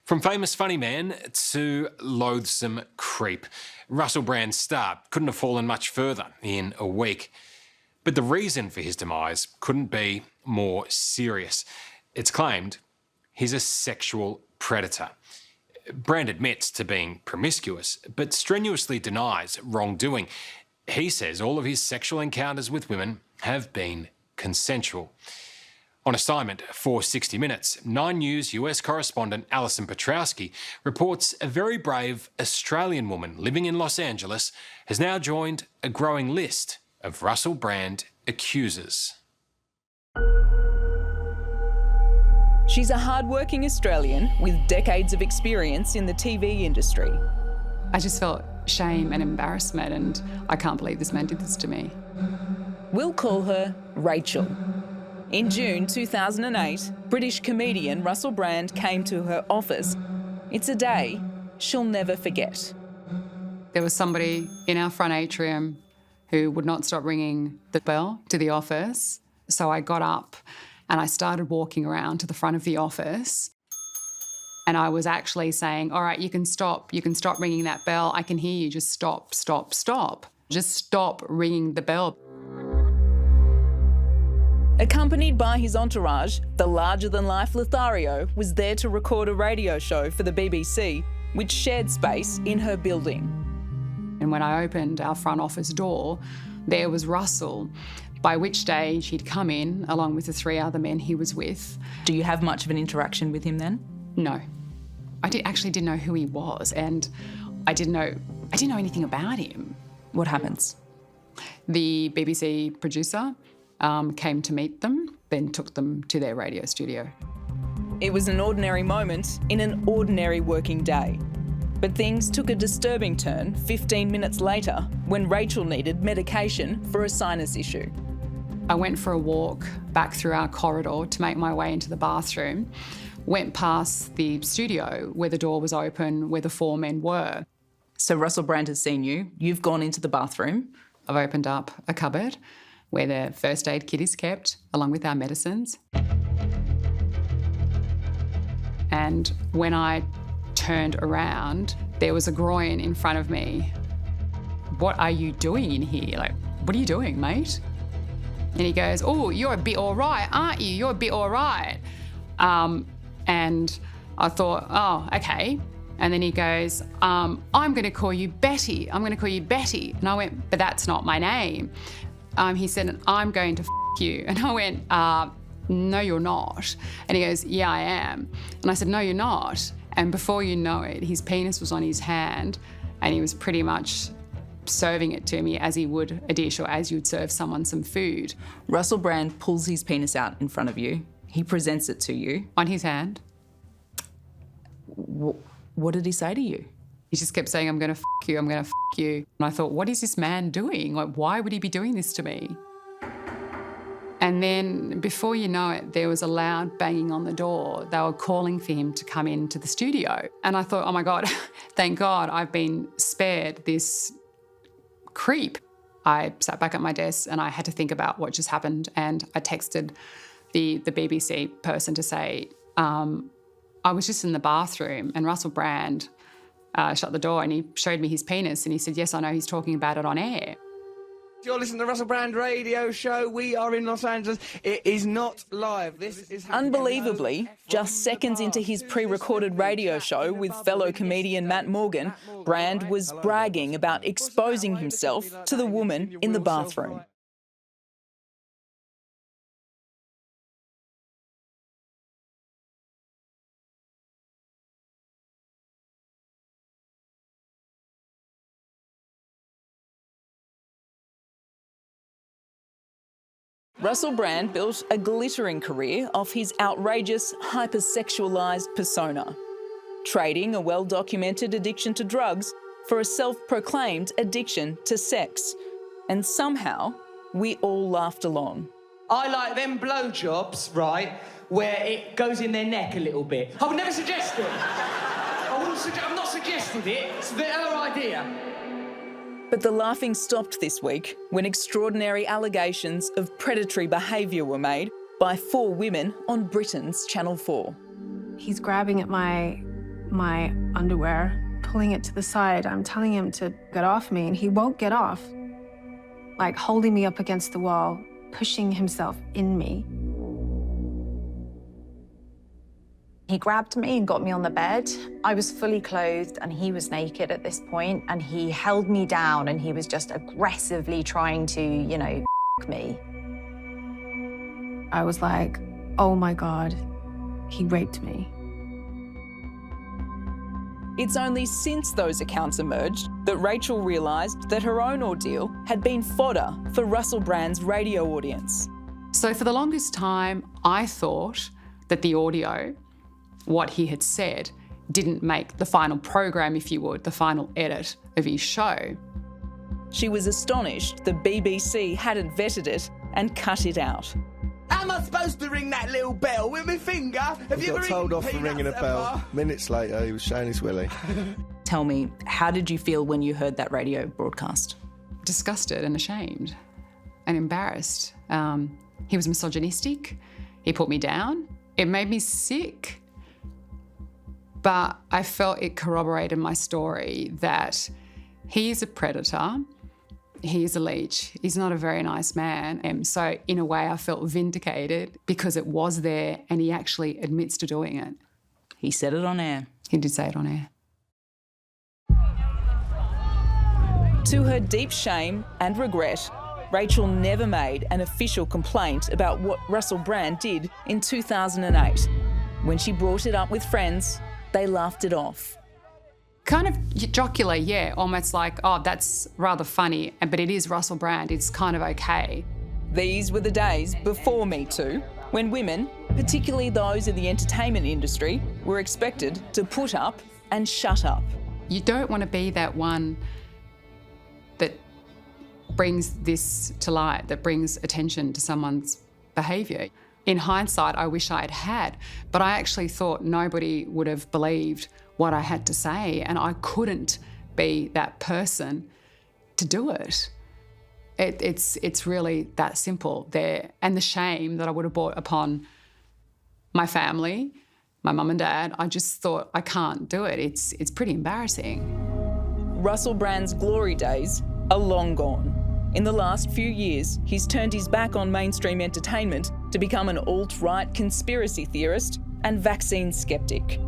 From famous funny man to loathsome creep, Russell Brand's star couldn't have fallen much further in a week. But the reason for his demise couldn't be more serious. It's claimed he's a sexual predator. Brand admits to being promiscuous, but strenuously denies wrongdoing. He says all of his sexual encounters with women have been consensual. On assignment for 60 Minutes, 9 News US correspondent Alison Piotrowski reports a very brave Australian woman living in Los Angeles has now joined a growing list of Russell Brand accusers. She's a hard-working Australian with decades of experience in the TV industry. I just felt shame and embarrassment, and I can't believe this man did this to me. We'll call her Rachel. In June 2008, British comedian Russell Brand came to her office. It's a day she'll never forget. There was somebody in our front atrium who would not stop ringing the bell to the office. So I got up and I started walking around to the front of the office. And I was actually saying, all right, you can stop ringing that bell. I can hear you, just stop. Just stop ringing the bell. Accompanied by his entourage, the larger-than-life Lothario was there to record a radio show for the BBC, which shared space in her building. And when I opened our front office door, there was Russell, by which stage he'd come in along with the 3 other men he was with. Do you have much of an interaction with him then? No. I didn't know who he was, and I didn't know anything about him. What happens? The BBC producer came to meet them, then took them to their radio studio. It was an ordinary moment in an ordinary working day. But things took a disturbing turn 15 minutes later when Rachel needed medication for a sinus issue. I went for a walk back through our corridor to make my way into the bathroom, went past the studio where the door was open, where the 4 men were. So Russell Brand has seen you. You've gone into the bathroom. I've opened up a cupboard where the first aid kit is kept, along with our medicines. And when I turned around, there was a groin in front of me. What are you doing in here? Like, what are you doing, mate? And he goes, oh, you're a bit all right, aren't you? You're a bit all right. And I thought, oh, okay. And then he goes, I'm going to call you Betty. I'm going to call you Betty. And I went, but that's not my name. He said, I'm going to you. And I went, no, you're not. And he goes, yeah, I am. And I said, no, you're not. And before you know it, his penis was on his hand and he was pretty much serving it to me as he would a dish or as you'd serve someone some food. Russell Brand pulls his penis out in front of you. He presents it to you. On his hand. What did he say to you? He just kept saying, I'm going to you, I'm going to you. And I thought, what is this man doing? Like, why would he be doing this to me? And then before you know it, there was a loud banging on the door. They were calling for him to come into the studio. And I thought, oh my God, thank God I've been spared this creep. I sat back at my desk and I had to think about what just happened. And I texted the BBC person to say, I was just in the bathroom and Russell Brand shut the door and he showed me his penis and he said, yes, I know, he's talking about it on air. You're listening to the Russell Brand radio show. We are in Los Angeles. It is not live. This is Unbelievably, just seconds into his pre-recorded radio show with fellow comedian Matt Morgan, Brand was bragging about exposing himself to the woman in the bathroom. Russell Brand built a glittering career off his outrageous, hypersexualised persona, trading a well-documented addiction to drugs for a self-proclaimed addiction to sex. And somehow, we all laughed along. I like them blowjobs, right, where it goes in their neck a little bit. I would never suggest it. I'm not suggesting it. It's their idea. But the laughing stopped this week when extraordinary allegations of predatory behaviour were made by 4 women on Britain's Channel 4. He's grabbing at my my underwear, pulling it to the side. I'm telling him to get off me, and he won't get off. Like holding me up against the wall, pushing himself in me. He grabbed me and got me on the bed. I was fully clothed and he was naked at this point, and he held me down and he was just aggressively trying to, you know, me. I was like, oh my God, he raped me. It's only since those accounts emerged that Rachel realised that her own ordeal had been fodder for Russell Brand's radio audience. So for the longest time, I thought that the audio, what he had said, didn't make the final program, if you would, the final edit of his show. She was astonished the BBC hadn't vetted it and cut it out. Am I supposed to ring that little bell with my finger? Have you Got ever told eaten off for peanuts ringing a at bell. bar? Minutes later, he was showing his willy. Tell me, how did you feel when you heard that radio broadcast? Disgusted and ashamed and embarrassed. He was misogynistic. He put me down. It made me sick. But I felt it corroborated my story that he is a predator. He is a leech. He's not a very nice man. And so in a way I felt vindicated because it was there and he actually admits to doing it. He said it on air. He did say it on air. To her deep shame and regret, Rachel never made an official complaint about what Russell Brand did in 2008. When she brought it up with friends, they laughed it off. Kind of jocular, yeah, almost like, oh, that's rather funny, but it is Russell Brand, it's kind of okay. These were the days before Me Too, when women, particularly those in the entertainment industry, were expected to put up and shut up. You don't want to be that one that brings this to light, that brings attention to someone's behaviour. In hindsight, I wish I'd had, but I actually thought nobody would have believed what I had to say, and I couldn't be that person to do it. It's really that simple there. And the shame that I would have brought upon my family, my mum and dad, I just thought, I can't do it. It's pretty embarrassing. Russell Brand's glory days are long gone. In the last few years, he's turned his back on mainstream entertainment to become an alt-right conspiracy theorist and vaccine skeptic.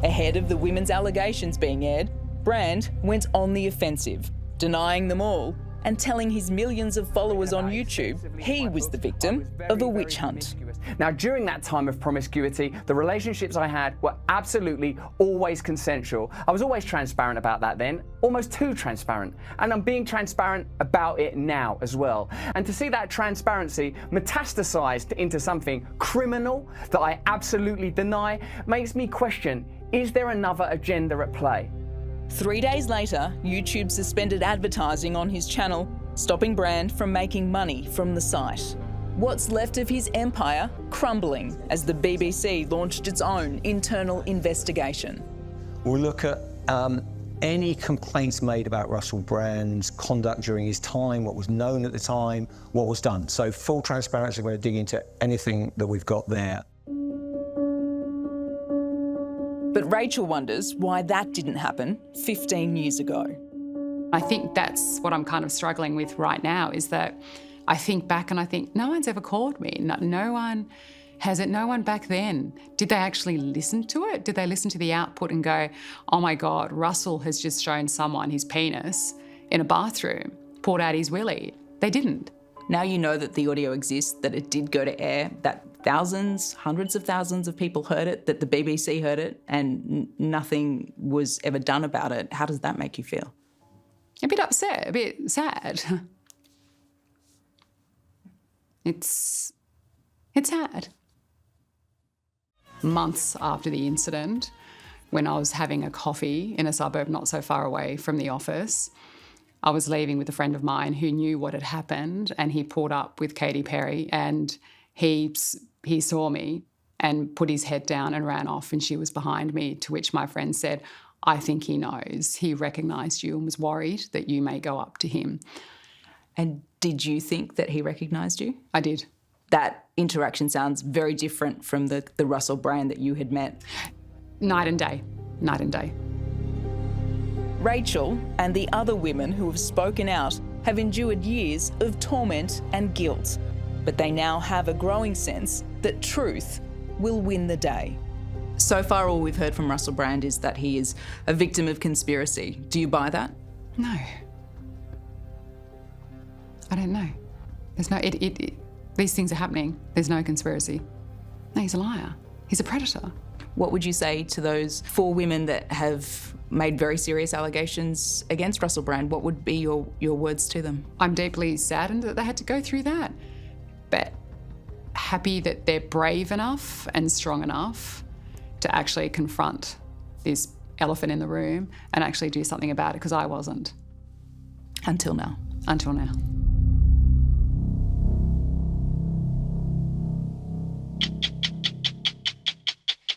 Ahead of the women's allegations being aired, Brand went on the offensive, denying them all and telling his millions of followers on YouTube he was the victim of a witch hunt. Now, during that time of promiscuity, the relationships I had were absolutely always consensual. I was always transparent about that then, almost too transparent. And I'm being transparent about it now as well. And to see that transparency metastasized into something criminal that I absolutely deny makes me question, is there another agenda at play? 3 days later, YouTube suspended advertising on his channel, stopping Brand from making money from the site. What's left of his empire crumbling as the BBC launched its own internal investigation. We'll look at any complaints made about Russell Brand's conduct during his time, what was known at the time, what was done. So full transparency, we're going to dig into anything that we've got there. But Rachel wonders why that didn't happen 15 years ago. I think that's what I'm kind of struggling with right now, is that I think back and I think, no one's ever called me. No one has it. No one back then. Did they actually listen to it? Did they listen to the output and go, oh my God, Russell has just shown someone his penis in a bathroom, pulled out his willy? They didn't. Now you know that the audio exists, that it did go to air, that thousands, hundreds of thousands of people heard it, that the BBC heard it, and nothing was ever done about it. How does that make you feel? A bit upset, a bit sad. It's sad. Months after the incident, when I was having a coffee in a suburb not so far away from the office, I was leaving with a friend of mine who knew what had happened, and he pulled up with Katy Perry, and he saw me and put his head down and ran off, and she was behind me, to which my friend said, I think he knows. He recognised you and was worried that you may go up to him. And did you think that he recognised you? I did. That interaction sounds very different from the Russell Brand that you had met. Night and day. night and day. Rachel and the other women who have spoken out have endured years of torment and guilt, but they now have a growing sense that truth will win the day. So far, all we've heard from Russell Brand is that he is a victim of conspiracy. Do you buy that? No. I don't know. There's no, these things are happening. There's no conspiracy. No, he's a liar. He's a predator. What would you say to those 4 women that have made very serious allegations against Russell Brand? What would be your words to them? I'm deeply saddened that they had to go through that, but happy that they're brave enough and strong enough to actually confront this elephant in the room and actually do something about it, because I wasn't. Until now. Until now.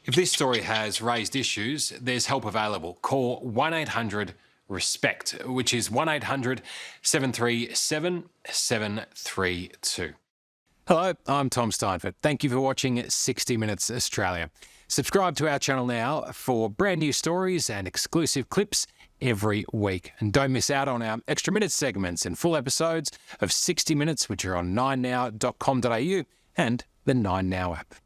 If this story has raised issues, there's help available. Call 1-800-RESPECT, which is 1-800-737-732. Hello, I'm Tom Steinfort. Thank you for watching 60 Minutes Australia. Subscribe to our channel now for brand new stories and exclusive clips every week. And don't miss out on our extra minutes segments and full episodes of 60 Minutes, which are on 9now.com.au and the 9Now app.